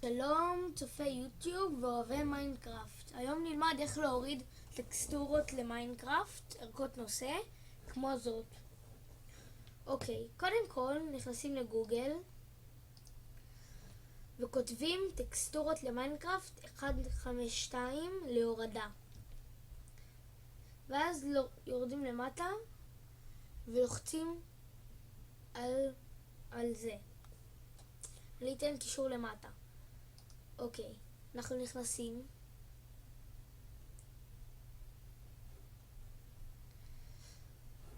שלום צופי יוטיוב ואוהבי מיינקראפט. היום נלמד איך להוריד טקסטורות למיינקראפט, ערכות נושא, כמו זאת. אוקיי, קודם כל נכנסים לגוגל וכותבים טקסטורות למיינקראפט 152 להורדה. ואז יורדים למטה ולוחצים על זה. אני אתן קישור למטה. אוקיי, אנחנו נכנסים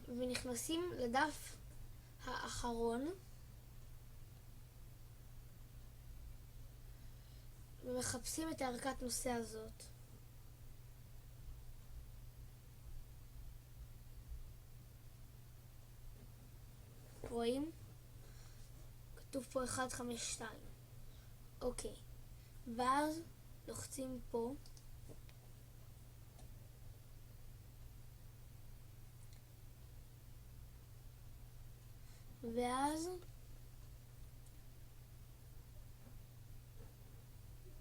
ונכנסים לדף האחרון ומחפשים את הערכת נושא הזאת. רואים? כתוב פה 152. אוקיי, ואז לוחצים פה ואז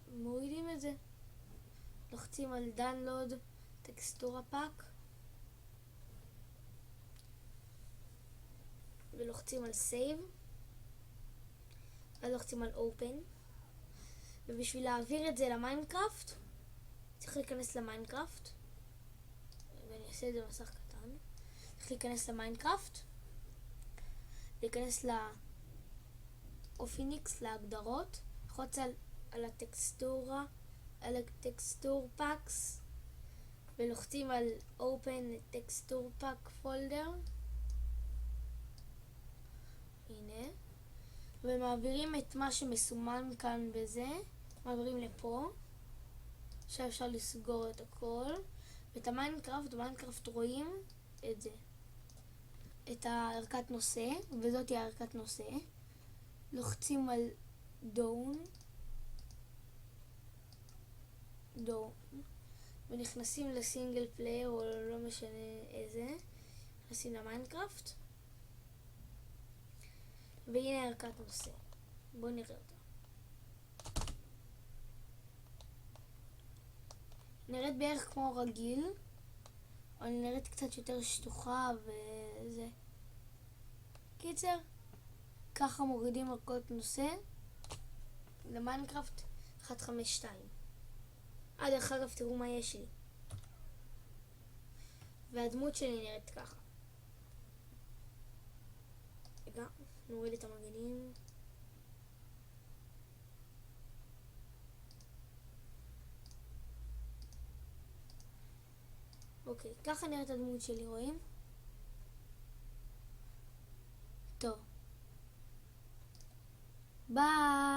מורידים את זה, לוחצים על download טקסטורה פאק ולוחצים על save ולוחצים על open. ובשביל להעביר את זה למיינקראפט צריך להיכנס למיינקראפט, ואני אעשה את זה במסך קטן. צריך להיכנס למיינקראפט, להיכנס לאופיניקס, להגדרות, לחוץ על הטקסטורה, על הטקסטור פאקס ולוחצים על open טקסטור פאק פולדר. הנה, ומעבירים את מה שמסומן כאן בזה, מעבירים לפה. עכשיו אפשר לסגור את הכל. ואת במיינקראפט רואים את זה, את הערכת נושא, וזאת היא הערכת נושא. לוחצים על דאון ונכנסים לסינגל פלייר או לא משנה איזה, נכנסים למיינקראפט והנה ערכת נושא. בואו נראה אותה. נראית בערך כמו רגיל, אבל נראית קצת יותר שטוחה וזה. קיצר, ככה מורידים ערכות נושא למיינקראפט 152. דרך אגב, תראו מה יש לי. והדמות שלי נראית ככה. רגע, נוריד את המגנים. אוקיי, ככה נראית הדמות שלי, רואים? טוב. ביי!